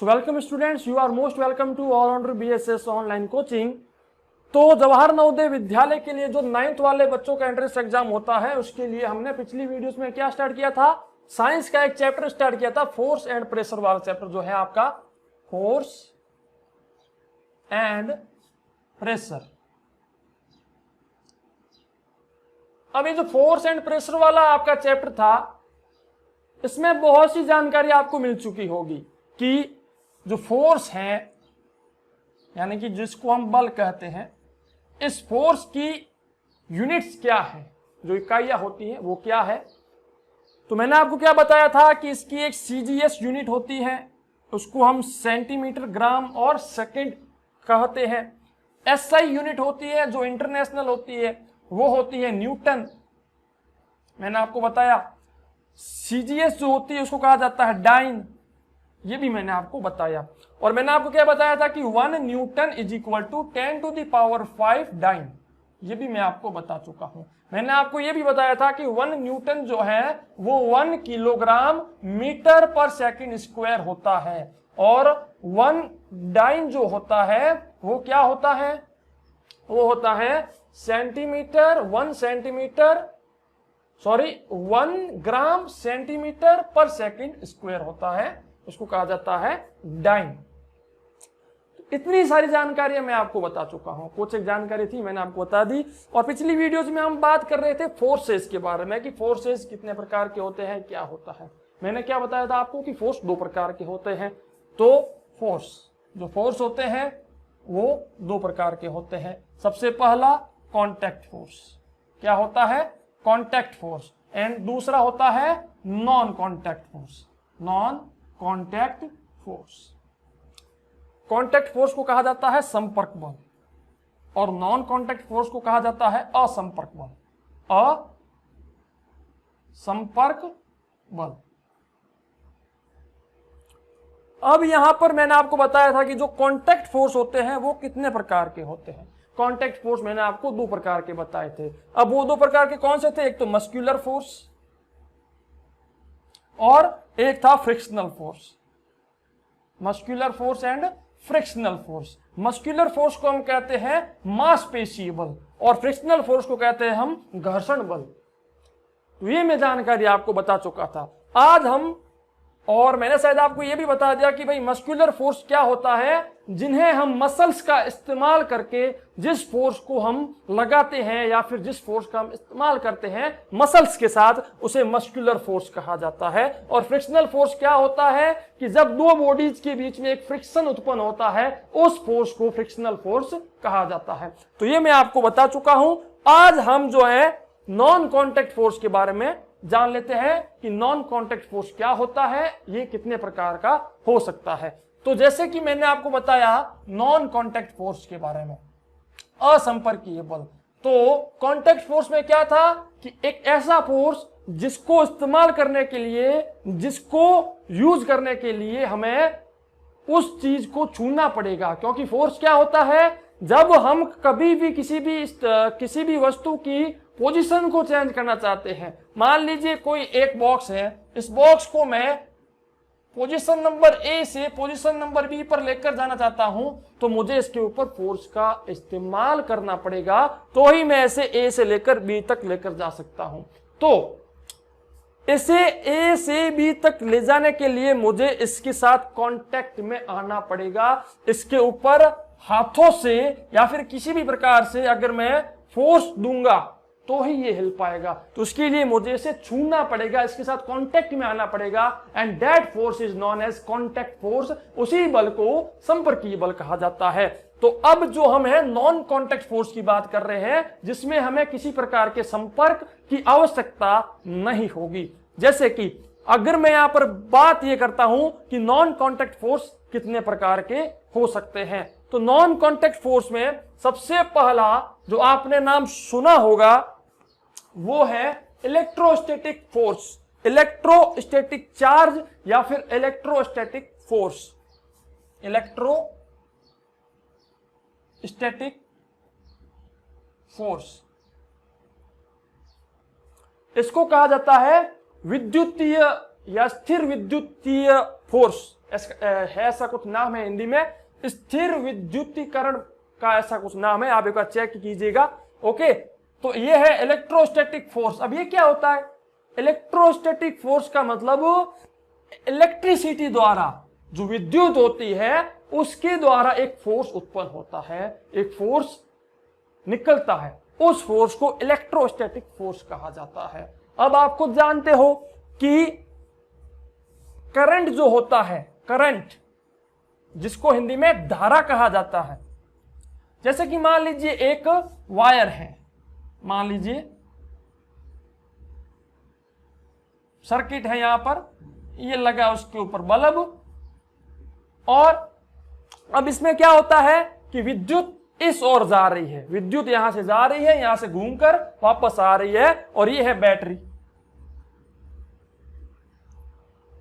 So welcome students, you are most welcome to allrounder BSS online coaching. तो जवाहर नवोदय विद्यालय के लिए जो 9th वाले बच्चों का एंट्रेंस एग्जाम होता है उसके लिए हमने पिछली वीडियोस में क्या स्टार्ट किया था, साइंस का एक चैप्टर स्टार्ट किया था, फोर्स एंड प्रेशर वाला चैप्टर जो है आपका फोर्स एंड प्रेशर। अब ये जो फोर्स एंड प्रेशर वाला आपका चैप्टर था इसमें बहुत सी जानकारी आपको मिल चुकी होगी कि जो फोर्स है यानी कि जिसको हम बल कहते हैं, इस फोर्स की यूनिट्स क्या है, जो इकाइयां होती हैं वो क्या है। तो मैंने आपको क्या बताया था कि इसकी एक सीजीएस यूनिट होती है, उसको हम सेंटीमीटर, ग्राम और सेकंड कहते हैं। एसआई यूनिट होती है जो इंटरनेशनल होती है, वो होती है न्यूटन, मैंने आपको बताया। सीजीएस जो होती है उसको कहा जाता है डाइन, ये भी मैंने आपको बताया। और मैंने आपको क्या बताया था कि 1 newton is equal to 10⁵ dyne, ये भी मैं आपको बता चुका हूं। मैंने आपको ये भी बताया था कि 1 न्यूटन जो है वो 1 kilogram metre per second square होता है, और 1 डाइन जो होता है वो क्या होता है, वो होता है सेंटीमीटर, 1 ग्राम सेंटीमीटर पर सेकंड स्क्वायर होता है, उसको कहा जाता है डाइन। तो इतनी सारी जानकारियां मैं आपको बता चुका हूं, कुछ एक जानकारी थी मैंने आपको बता दी। और पिछली वीडियोस में हम बात कर रहे थे फोर्सेस के बारे में कि फोर्सेस कितने प्रकार के होते हैं, क्या होता है। मैंने क्या बताया था आपको कि फोर्स 2 प्रकार के होते हैं। तो जो फोर्स होते हैं वो 2 प्रकार के होते हैं। सबसे पहला कॉन्टैक्ट फोर्स, क्या होता है, कॉन्टैक्ट फोर्स, एंड दूसरा होता है non contact force, non contact force. Contact force को कहा जाता है संपर्क बल और नॉन कॉन्टैक्ट फोर्स को कहा जाता है असंपर्क बल, असंपर्क बल। अब यहां पर मैंने आपको बताया था कि जो कॉन्टैक्ट फोर्स होते हैं वो कितने प्रकार के होते हैं। कॉन्टैक्ट फोर्स मैंने आपको 2 प्रकार के बताए थे। अब वो 2 प्रकार के कौन से थे, एक तो मस्कुलर फोर्स और एक था frictional force. Muscular force and frictional force. Muscular force को हम कहते हैं मांसपेशीय बल और फ्रिक्शनल फोर्स को कहते हैं हम घर्षण बल। तो ये मैं जानकारी आपको बता चुका था। आज हम, और मैंने शायद आपको यह भी बता दिया कि भाई मस्कुलर फोर्स क्या होता है, जिन्हें हम मसल्स का इस्तेमाल करके जिस फोर्स को हम लगाते हैं या फिर जिस फोर्स का हम इस्तेमाल करते हैं मसल्स के साथ, उसे मस्कुलर फोर्स कहा जाता है। और फ्रिक्शनल फोर्स क्या होता है कि जब 2 बॉडीज के बीच में एक फ्रिक्शन उत्पन्न होता है उस फोर्स को फ्रिक्शनल फोर्स कहा जाता है। तो ये मैं आपको बता चुका हूं। आज हम जो है नॉन कॉन्टैक्ट फोर्स के बारे में जान लेते हैं कि नॉन कॉन्टैक्ट फोर्स क्या होता है, ये कितने प्रकार का हो सकता है। तो जैसे कि मैंने आपको बताया नॉन कॉन्टैक्ट फोर्स के बारे में, असंपर्कीय बल। तो कॉन्टैक्ट फोर्स में क्या था कि एक ऐसा फोर्स जिसको इस्तेमाल करने के लिए, जिसको यूज करने के लिए हमें उस चीज को छूना पड़ेगा। क्योंकि फोर्स क्या होता है, जब हम कभी भी किसी भी वस्तु की पोजीशन को चेंज करना चाहते हैं, मान लीजिए कोई एक बॉक्स है, इस बॉक्स को मैं पोजीशन नंबर ए से पोजीशन नंबर बी पर लेकर जाना चाहता हूं, तो मुझे इसके ऊपर फोर्स का इस्तेमाल करना पड़ेगा, तो ही मैं इसे ए से लेकर बी तक लेकर जा सकता हूं। तो इसे ए से बी तक ले जाने के लिए मुझे इसके साथ कांटेक्ट में आना पड़ेगा। इसके ऊपर हाथों से या फिर किसी भी प्रकार से अगर मैं फोर्स दूंगा तो ही ये हिल पाएगा। तो उसके लिए मुझे इसे छूना पड़ेगा, इसके साथ कांटेक्ट में आना पड़ेगा, and that force is known as contact force. उसी बल को संपर्कीय बल कहा जाता है। तो अब जो हम है नॉन कांटेक्ट फोर्स की बात कर रहे हैं, जिसमें हमें किसी प्रकार के संपर्क की आवश्यकता नहीं होगी। जैसे कि अगर मैं यहां पर बात यह करता हूं कि नॉन कांटेक्ट फोर्स कितने प्रकार के हो सकते हैं, तो नॉन कांटेक्ट फोर्स में सबसे पहला जो आपने नाम सुना होगा वो है इलेक्ट्रोस्टैटिक फोर्स, इलेक्ट्रोस्टैटिक चार्ज या फिर इलेक्ट्रोस्टैटिक फोर्स। इलेक्ट्रोस्टैटिक फोर्स, इसको कहा जाता है विद्युतीय या स्थिर विद्युतीय फोर्स, है ऐसा कुछ नाम है हिंदी में, स्थिर विद्युतीकरण का ऐसा कुछ नाम है, आप एक बार चेक कीजिएगा। ओके, तो ये है इलेक्ट्रोस्टैटिक फोर्स। अब ये क्या होता है? इलेक्ट्रोस्टैटिक फोर्स का मतलब इलेक्ट्रिसिटी द्वारा, जो विद्युत होती है उसके द्वारा एक फोर्स उत्पन्न होता है, एक फोर्स निकलता है, उस फोर्स को इलेक्ट्रोस्टैटिक फोर्स कहा जाता है। अब आप खुद जानते हो कि करंट जो होता है, करंट जिसको हिंदी में धारा कहा जाता है, जैसे कि मान लीजिए एक वायर है, मान लीजिए सर्किट है, यहां पर ये लगा उसके ऊपर बल्ब, और अब इसमें क्या होता है कि विद्युत इस ओर जा रही है, विद्युत यहां से जा रही है, यहां से घूमकर वापस आ रही है, और ये है बैटरी।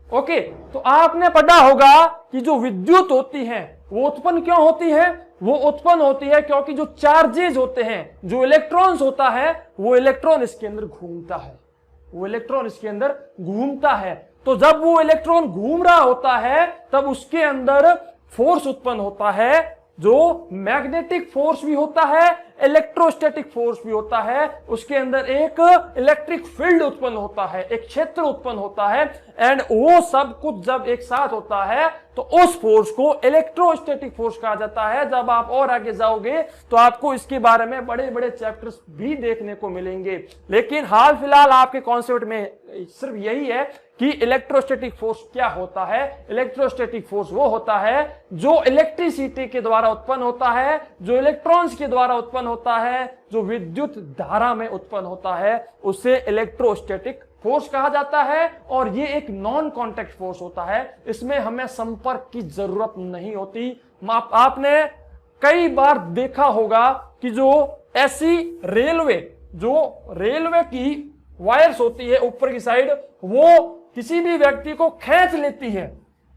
ओके, तो आपने पढ़ा होगा कि जो विद्युत होती है वो उत्पन्न क्यों होती है? वो उत्पन्न होती है क्योंकि जो चार्जेज होते हैं, जो इलेक्ट्रॉन्स होता है, वो इलेक्ट्रॉन इसके अंदर घूमता है, वो इलेक्ट्रॉन इसके अंदर घूमता है। तो जब वो इलेक्ट्रॉन घूम रहा होता है तब उसके अंदर फोर्स उत्पन्न होता है, जो मैग्नेटिक फोर्स भी होता है, इलेक्ट्रोस्टैटिक फोर्स भी होता है। उसके अंदर एक इलेक्ट्रिक फील्ड उत्पन्न होता है, एक क्षेत्र उत्पन्न होता है, एंड वो सब कुछ जब एक साथ होता है तो उस फोर्स को इलेक्ट्रोस्टैटिक फोर्स कहा जाता है। जब आप और आगे जाओगे तो आपको इसके बारे में बड़े बड़े चैप्टर्स भी देखने को मिलेंगे, लेकिन हाल फिलहाल आपके कॉन्सेप्ट में सिर्फ यही है कि इलेक्ट्रोस्टैटिक फोर्स क्या होता है। इलेक्ट्रोस्टैटिक फोर्स वो होता है जो इलेक्ट्रिसिटी के द्वारा उत्पन्न होता है, जो इलेक्ट्रॉन्स के द्वारा उत्पन्न होता है, जो विद्युत धारा में उत्पन्न होता है, उसे इलेक्ट्रोस्टैटिक फोर्स कहा जाता है। और ये एक नॉन कॉन्टैक्ट फोर्स होता है, इसमें हमें संपर्क की जरूरत नहीं होती। आपने कई बार देखा होगा कि जो ऐसी रेलवे की वायर्स होती है ऊपर की साइड, वो किसी भी व्यक्ति को खींच लेती है,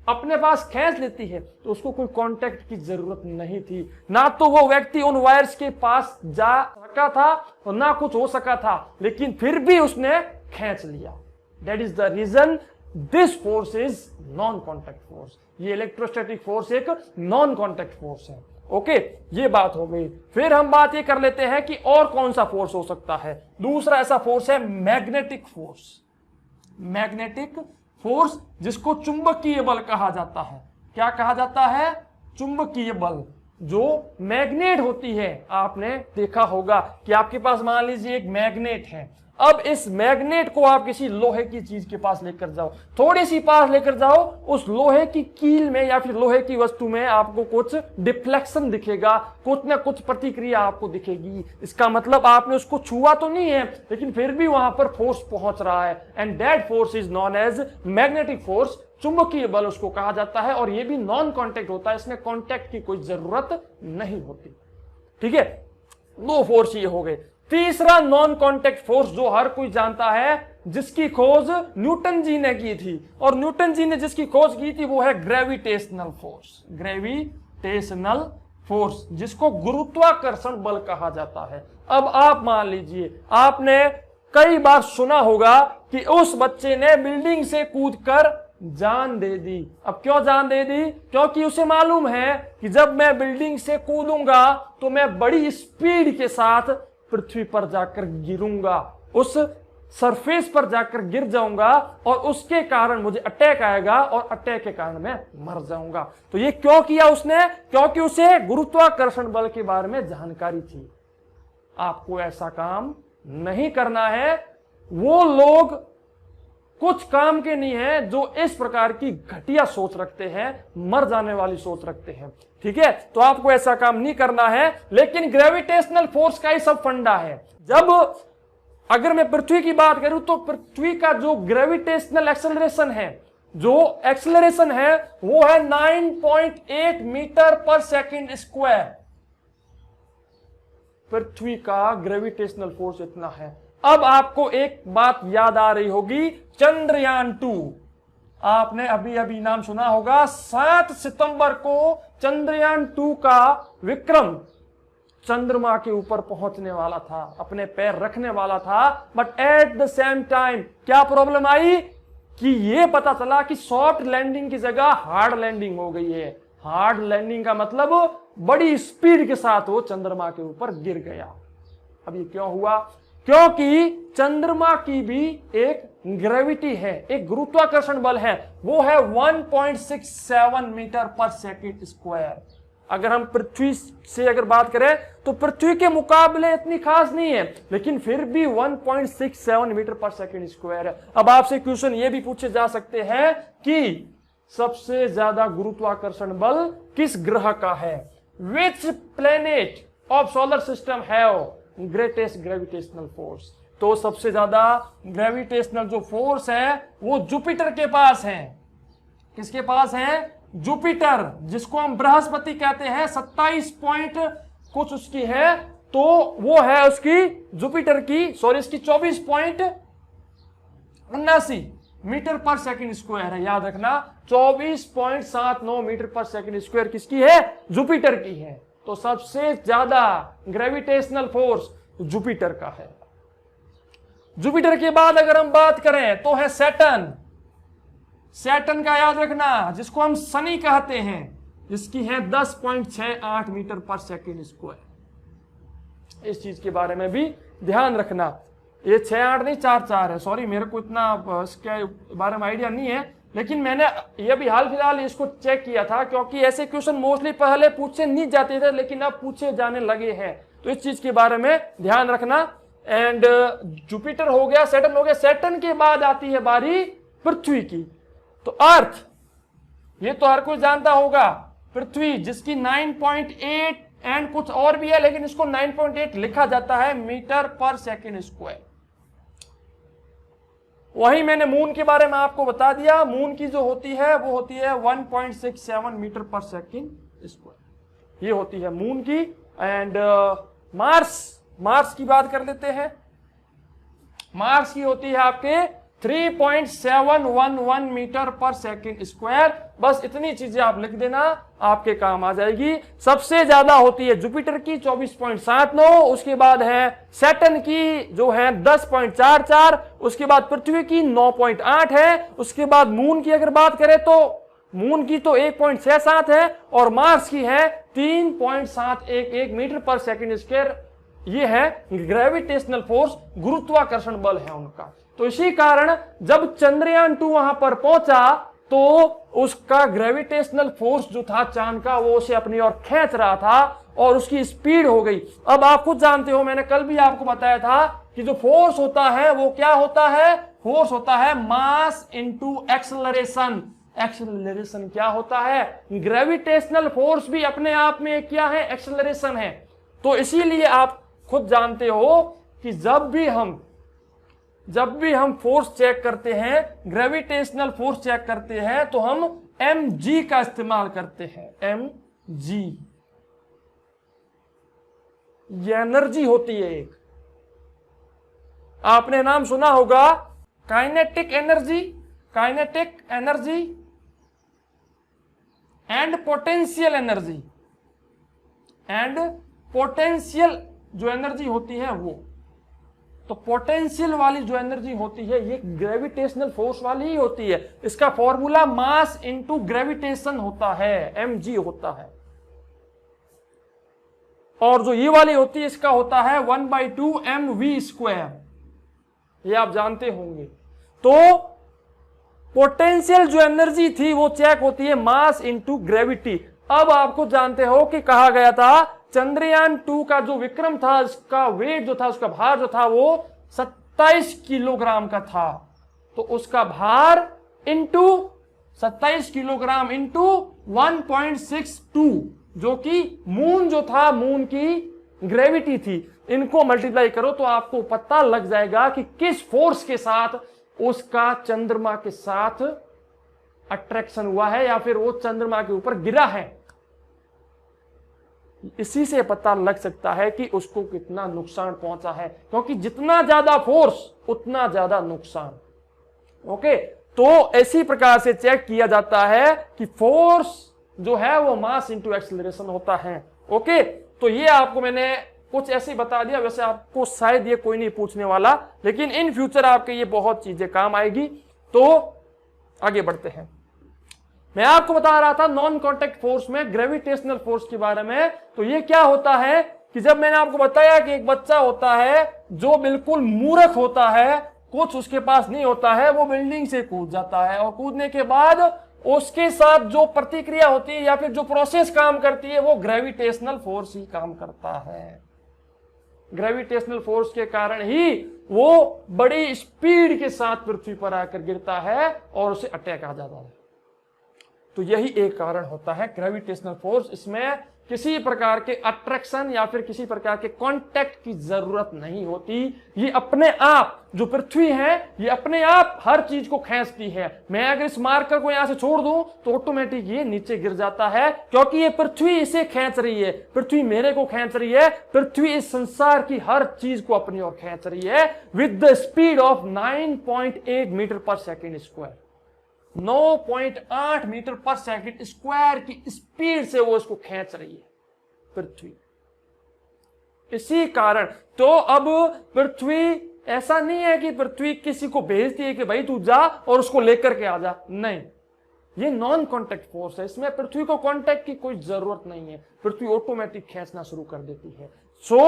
अपने पास खींच लेती है, तो उसको कोई कांटेक्ट की जरूरत नहीं थी, ना तो वो व्यक्ति उन वायर्स के पास जा सका था और ना कुछ हो सका था, लेकिन फिर भी उसने खींच लिया। That is the reason this force is non contact force. ये इलेक्ट्रोस्टैटिक फोर्स एक नॉन कॉन्टैक्ट फोर्स है। ओके, ये बात हो गई। फिर हम बात ये कर लेते हैं कि और कौन सा फोर्स हो सकता है। दूसरा ऐसा फोर्स है मैग्नेटिक फोर्स। मैग्नेटिक फोर्स जिसको चुंबकीय बल कहा जाता है। क्या कहा जाता है? चुंबकीय बल। जो मैग्नेट होती है, आपने देखा होगा कि आपके पास मान लीजिए एक मैग्नेट है, अब इस मैग्नेट को आप किसी लोहे की चीज के पास लेकर जाओ, थोड़ी सी पास लेकर जाओ, उस लोहे की कील में या फिर लोहे की वस्तु में आपको कुछ डिफ्लेक्शन दिखेगा, कुछ ना कुछ प्रतिक्रिया आपको दिखेगी। इसका मतलब आपने उसको छुआ तो नहीं है, लेकिन फिर भी वहां पर फोर्स पहुंच रहा है, and that force is known as magnetic force. चुंबकीय बल उसको कहा जाता है, और यह भी नॉन कॉन्टैक्ट होता है, इसमें कॉन्टैक्ट की कोई जरूरत नहीं होती। ठीक है, दो फोर्स ये हो गए। तीसरा नॉन कॉन्टैक्ट फोर्स जो हर कोई जानता है, जिसकी खोज न्यूटन जी ने की थी, और न्यूटन जी ने जिसकी खोज की थी वो है ग्रेविटेशनल फोर्स। ग्रेविटेशनल फोर्स जिसको गुरुत्वाकर्षण बल कहा जाता है। अब आप मान लीजिए, आपने कई बार सुना होगा कि उस बच्चे ने बिल्डिंग से कूदकर जान दे दी। अब क्यों जान दे दी? क्योंकि उसे मालूम है कि जब मैं बिल्डिंग से कूदूंगा तो मैं बड़ी स्पीड के साथ पृथ्वी पर जाकर गिरूंगा, उस सरफेस पर जाकर गिर जाऊंगा, और उसके कारण मुझे अटैक आएगा, और अटैक के कारण मैं मर जाऊंगा। तो ये क्यों किया उसने? क्योंकि उसे गुरुत्वाकर्षण बल के बारे में जानकारी थी। आपको ऐसा काम नहीं करना है। वो लोग कुछ काम के नहीं है जो इस प्रकार की घटिया सोच रखते हैं, मर जाने वाली सोच रखते हैं। ठीक है, तो आपको ऐसा काम नहीं करना है। लेकिन ग्रेविटेशनल फोर्स का ही सब फंडा है। जब अगर मैं पृथ्वी की बात करूं तो पृथ्वी का जो ग्रेविटेशनल एक्सेलरेशन है, वो है 9.8 मीटर पर सेकंड स्क्वायर। पृथ्वी का ग्रेविटेशनल फोर्स इतना है। अब आपको एक बात याद आ रही होगी, चंद्रयान-2। आपने अभी अभी नाम सुना होगा। 7 सितंबर को चंद्रयान-2 का विक्रम चंद्रमा के ऊपर पहुंचने वाला था, अपने पैर रखने वाला था, but at the same time क्या प्रॉब्लम आई कि ये पता चला कि सॉफ्ट लैंडिंग की जगह हार्ड लैंडिंग हो गई है। हार्ड लैंडिंग का मतलब बड़ी स्पीड के साथ वो चंद्रमा के ऊपर गिर गया। अब ये क्यों हुआ? क्योंकि चंद्रमा की भी एक ग्रेविटी है, एक गुरुत्वाकर्षण बल है, वो है 1.67 मीटर पर सेकंड स्क्वायर। अगर हम पृथ्वी से अगर बात करें तो पृथ्वी के मुकाबले इतनी खास नहीं है, लेकिन फिर भी 1.67 मीटर पर सेकंड स्क्वायर है। अब आपसे क्वेश्चन ये भी पूछे जा सकते हैं कि सबसे ज्यादा गुरुत्वाकर्षण बल किस ग्रह का है? Which planet of solar system have greatest gravitational force? तो सबसे ज्यादा ग्रेविटेशनल जो फोर्स है वो जुपिटर के पास है। किसके पास है? जुपिटर, जिसको हम बृहस्पति कहते हैं। 27 पॉइंट कुछ उसकी है, तो वो है उसकी जुपिटर की, सॉरी इसकी 24.79 मीटर पर सेकंड स्क्वायर है। याद रखना 24.79 मीटर पर सेकंड स्क्वायर किसकी है? जुपिटर की है। तो सबसे ज्यादा ग्रेविटेशनल फोर्स जुपिटर का है। जुपिटर के बाद अगर हम बात करें तो है सैटर्न। सैटर्न का याद रखना, जिसको हम शनि कहते हैं, जिसकी है 10.68 मीटर पर सेकंड स्क्वायर। इस चीज के बारे में भी ध्यान रखना। ये 6-8 नहीं 4-4 है, सॉरी मेरे को इतना इसके बारे में आइडिया नहीं है, लेकिन मैंने ये भी हाल फिलहाल इसको चेक किया था, क्योंकि ऐसे क्वेश्चन मोस्टली पहले पूछे नहीं जाते थे, लेकिन अब पूछे जाने लगे हैं। तो इस चीज के बारे में ध्यान रखना। एंड जुपिटर हो गया, सैटर्न हो गया। सैटर्न के बाद आती है बारी पृथ्वी की। तो अर्थ, ये तो हर कोई जानता होगा। पृथ्वी जिसकी 9.8 एंड कुछ और भी है, लेकिन इसको 9.8 लिखा जाता है मीटर पर सेकंड स्क्वायर। वही मैंने मून के बारे में आपको बता दिया। मून की जो होती है वो होती है 1.67 मीटर पर सेकंड स्क्वायर, ये होती है मून की। एंड मार्स की बात कर लेते हैं। मार्स की होती है आपके 3.711 मीटर पर सेकंड स्क्वायर। बस इतनी चीजें आप लिख देना, आपके काम आ जाएगी। सबसे ज्यादा होती है जुपिटर की 24.79, उसके बाद है सैटर्न की जो है 10.44, उसके बाद पृथ्वी की 9.8 है, उसके बाद मून की अगर बात करें तो मून की तो 1.67 है, और मार्स की है 3.711 मीटर पर सेकंड स्क्वायर। ये है ग्रेविटेशनल फोर्स, गुरुत्वाकर्षण बल है उनका। तो इसी कारण जब चंद्रयान 2 वहां पर पहुंचा तो उसका ग्रेविटेशनल फोर्स जो था चांद का, वो उसे अपनी ओर खींच रहा था और उसकी स्पीड हो गई। अब आप खुद जानते हो, मैंने कल भी आपको बताया था कि जो फोर्स होता है वो क्या होता है? फोर्स होता है मास इनटू एक्सेलरेशन। एक्सेलरेशन क्या होता है? ग्रेविटेशनल फोर्स भी अपने आप में क्या है? एक्सेलरेशन है। तो इसीलिए आप खुद जानते हो कि जब भी हम फोर्स चेक करते हैं, ग्रेविटेशनल फोर्स चेक करते हैं, तो हम mg का इस्तेमाल करते हैं। mg ये एनर्जी होती है एक, आपने नाम सुना होगा kinetic energy and potential energy. And potential जो एनर्जी होती है वो, तो पोटेंशियल वाली जो एनर्जी होती है ये ग्रेविटेशनल फोर्स वाली ही होती है। इसका फॉर्मूला मास इनटू ग्रेविटेशन होता है, mg होता है। और जो ये वाली होती है इसका होता है 1/2 mv², ये आप जानते होंगे। तो पोटेंशियल जो एनर्जी थी वो चेक होती है मास इनटू ग्रेविटी। अब आपको जानते हो कि कहा गया था चंद्रयान 2 का जो विक्रम था, इसका वेट जो था, उसका भार जो था वो 27 किलोग्राम का था। तो उसका भार इंटू 27 किलोग्राम इंटू 1.62, जो कि मून जो था, मून की ग्रेविटी थी, इनको मल्टीप्लाई करो तो आपको पता लग जाएगा कि किस फोर्स के साथ उसका चंद्रमा के साथ अट्रैक्शन हुआ है या फिर वो चंद्रमा के ऊपर गिरा है। इसी से पता लग सकता है कि उसको कितना नुकसान पहुंचा है, क्योंकि जितना ज्यादा फोर्स उतना ज्यादा नुकसान। ओके, तो इसी प्रकार से चेक किया जाता है कि फोर्स जो है वो मास इंटू एक्सेलरेशन होता है। ओके, तो ये आपको मैंने कुछ ऐसे बता दिया। वैसे आपको शायद ये कोई नहीं पूछने वाला, लेकिन इन फ्यूचर आपके ये बहुत चीजें काम आएगी। तो आगे बढ़ते हैं। मैं आपको बता रहा था नॉन कॉन्टेक्ट फोर्स में ग्रेविटेशनल फोर्स के बारे में। तो ये क्या होता है कि जब मैंने आपको बताया कि एक बच्चा होता है जो बिल्कुल मूर्ख होता है, कुछ उसके पास नहीं होता है, वो बिल्डिंग से कूद जाता है और कूदने के बाद उसके साथ जो प्रतिक्रिया होती है या फिर जो प्रोसेस काम करती है वो ग्रेविटेशनल फोर्स ही काम करता है। ग्रेविटेशनल फोर्स के कारण ही वो बड़ी स्पीड के साथ पृथ्वी पर आकर गिरता है और उसे अटैक आ जाता है। तो यही एक कारण होता है ग्रेविटेशनल फोर्स। इसमें किसी प्रकार के अट्रैक्शन या फिर किसी प्रकार के कांटेक्ट की जरूरत नहीं होती। ये अपने आप जो पृथ्वी है ये अपने आप हर चीज को खींचती है। मैं अगर इस मार्कर को यहां से छोड़ दूं तो ऑटोमेटिक ये नीचे गिर जाता है, क्योंकि ये पृथ्वी इसे खींच रही है। पृथ्वी मेरे को खींच रही है, पृथ्वी इस संसार की हर चीज को अपनी ओर खींच रही है with the speed of 9.8 meter per second square. 9.8 meter per second square की स्पीड से वो इसको खींच रही है पृथ्वी। इसी कारण तो अब पृथ्वी ऐसा नहीं है कि पृथ्वी किसी को भेजती है कि भाई तू जा और उसको लेकर के आ जा, नहीं, ये नॉन कॉन्टेक्ट फोर्स है। इसमें पृथ्वी को कॉन्टेक्ट की कोई जरूरत नहीं है, पृथ्वी ऑटोमेटिक खींचना शुरू कर देती है। सो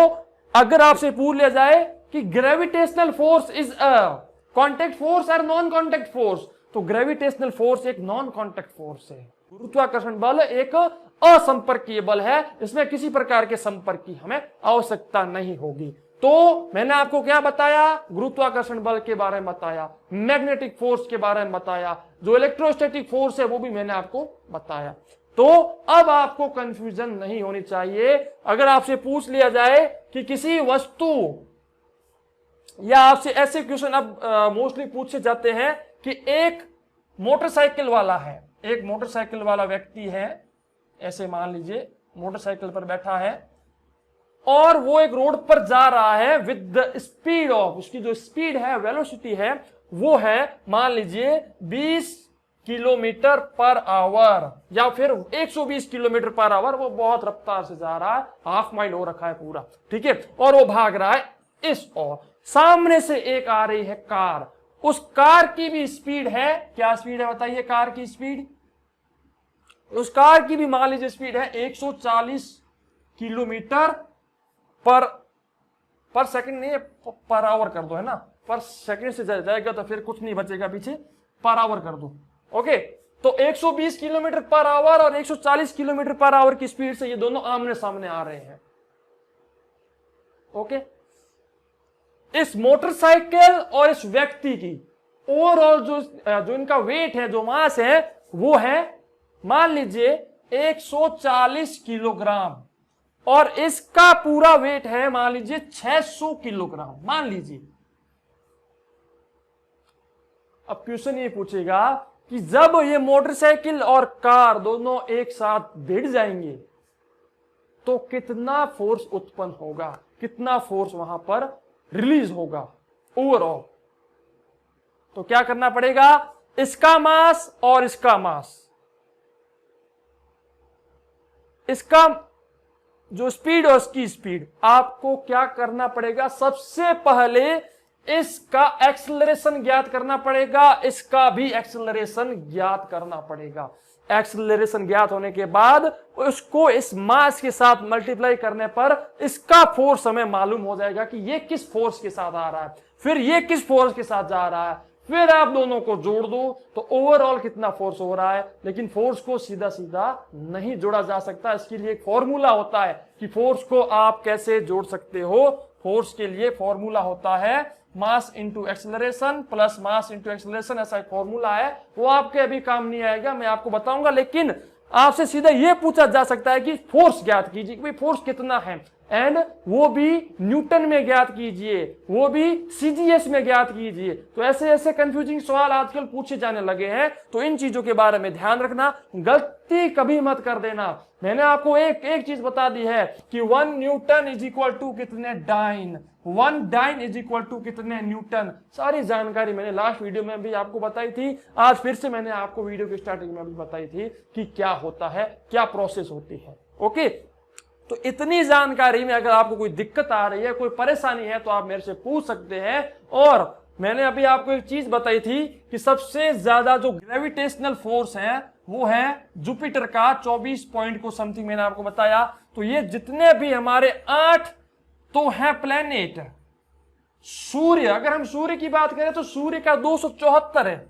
अगर आपसे पूछ लिया जाए कि gravitational force is a contact force और नॉन कॉन्टेक्ट फोर्स, तो ग्रेविटेशनल फोर्स एक नॉन कॉन्टेक्ट फोर्स है। गुरुत्वाकर्षण बल एक असंपर्कीय बल है, इसमें किसी प्रकार के संपर्क की हमें आवश्यकता नहीं होगी। तो मैंने आपको क्या बताया, गुरुत्वाकर्षण बल के बारे में बताया, मैग्नेटिक फोर्स के बारे में बताया, जो इलेक्ट्रोस्टैटिक फोर्स है वो भी मैंने आपको बताया। तो अब आपको कंफ्यूजन नहीं होनी चाहिए। अगर आपसे पूछ लिया जाए कि किसी वस्तु, या आपसे ऐसे क्वेश्चन अब मोस्टली पूछे जाते हैं कि एक मोटरसाइकिल वाला है, एक मोटरसाइकिल वाला व्यक्ति है, ऐसे मान लीजिए मोटरसाइकिल पर बैठा है और वो एक रोड पर जा रहा है विद द स्पीड ऑफ, उसकी जो स्पीड है, वेलोसिटी है, वो है मान लीजिए 20 किलोमीटर पर आवर या फिर 120 किलोमीटर पर आवर। वो बहुत रफ्तार से जा रहा है, हाफ माइल हो रखा है पूरा, ठीक है, और वो भाग रहा है इस ओर। सामने से एक आ रही है कार, उस कार की भी स्पीड है, क्या स्पीड है बताइए कार की स्पीड? उस कार की भी मान लीजिए स्पीड है 140 किलोमीटर पर सेकंड, नहीं पर आवर कर दो, है ना, पर सेकंड से जाएगा तो फिर कुछ नहीं बचेगा पीछे, पर आवर कर दो। ओके, तो 120 किलोमीटर पर आवर और 140 किलोमीटर पर आवर की स्पीड से ये दोनों आमने सामने आ रहे हैं। ओके, इस मोटरसाइकिल और इस व्यक्ति की ओवरऑल जो इनका वेट है, जो मास है, वो है मान लीजिए 140 किलोग्राम और इसका पूरा वेट है मान लीजिए 600 किलोग्राम, मान लीजिए। अब क्वेश्चन ये पूछेगा कि जब ये मोटरसाइकिल और कार दोनों एक साथ भिड़ जाएंगे तो कितना फोर्स उत्पन्न होगा, कितना फोर्स वहां पर रिलीज होगा ओवरऑल। तो क्या करना पड़ेगा, इसका मास और इसका मास, इसका जो स्पीड और इसकी स्पीड, आपको क्या करना पड़ेगा, सबसे पहले इसका एक्सेलरेशन ज्ञात करना पड़ेगा, इसका भी एक्सेलरेशन ज्ञात करना पड़ेगा। एक्सेलरेशन ज्ञात होने के बाद उसको इस मास के साथ मल्टीप्लाई करने पर इसका फोर्स हमें मालूम हो जाएगा कि ये किस फोर्स के साथ आ रहा है, फिर ये किस फोर्स के साथ जा रहा है, फिर आप दोनों को जोड़ दो तो ओवरऑल कितना फोर्स हो रहा है। लेकिन फोर्स को सीधा सीधा नहीं जोड़ा जा सकता, इसके लिए एक फॉर्मूला होता है कि फोर्स को आप कैसे जोड़ सकते हो। फोर्स के लिए फॉर्मूला होता है mass into acceleration plus mass into acceleration, ऐसा एक फॉर्मूला है, वो आपके अभी काम नहीं आएगा, मैं आपको बताऊंगा। लेकिन आपसे सीधा यह पूछा जा सकता है कि फोर्स ज्ञात कीजिए कि भाई फोर्स कितना है, एंड वो भी न्यूटन में ज्ञात कीजिए, वो भी सीजीएस में ज्ञात कीजिए। तो ऐसे ऐसे कंफ्यूजिंग सवाल आजकल पूछे जाने लगे हैं, तो इन चीजों के बारे में ध्यान रखना, गलती कभी मत कर देना। मैंने आपको एक चीज बता दी है कि 1 न्यूटन इज इक्वल टू कितने dyne, 1 dyne is equal to कितने न्यूटन। सारी जानकारी मैंने लास्ट वीडियो में भी आपको बताई थी, आज फिर से मैंने आपको वीडियो की स्टार्टिंग में भी बताई थी कि क्या होता है, क्या प्रोसेस होती है। ओके, तो इतनी जानकारी में अगर आपको कोई दिक्कत आ रही है, कोई परेशानी है, तो आप मेरे से पूछ सकते हैं। और मैंने अभी आपको एक चीज बताई थी कि सबसे ज्यादा जो ग्रेविटेशनल फोर्स है वो है जुपिटर का 24 पॉइंट को समथिंग मैंने आपको बताया। तो ये जितने भी हमारे 8 तो है प्लेनेट, सूर्य, अगर हम सूर्य की बात करें तो सूर्य का 274 है,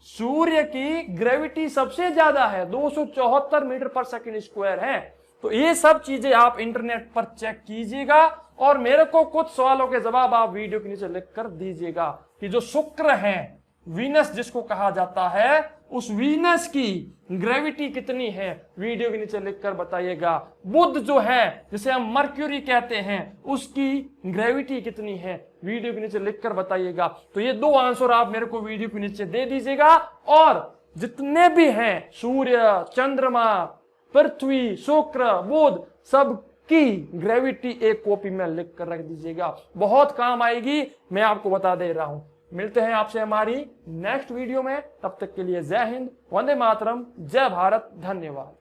सूर्य की ग्रेविटी सबसे ज्यादा है, 274 मीटर पर सेकंड स्क्वायर है। तो ये सब चीजें आप इंटरनेट पर चेक कीजिएगा और मेरे को कुछ सवालों के जवाब आप वीडियो के नीचे लिख कर दीजिएगा कि जो शुक्र है, वीनस जिसको कहा जाता है, उस वीनस की ग्रेविटी कितनी है, वीडियो के नीचे लिखकर बताइएगा। बुध जो है जिसे हम मर्क्यूरी कहते हैं, उसकी ग्रेविटी कितनी है, वीडियो के नीचे लिखकर बताइएगा। तो ये 2 आंसर आप मेरे को वीडियो के नीचे दे दीजिएगा। और जितने भी हैं, सूर्य, चंद्रमा, पृथ्वी, शुक्र, बुध, सब की ग्रेविटी एक कॉपी में लिख कर रख दीजिएगा, बहुत काम आएगी, मैं आपको बता दे रहा हूं। मिलते हैं आपसे हमारी नेक्स्ट वीडियो में, तब तक के लिए जय हिंद, वंदे मातरम, जय भारत, धन्यवाद।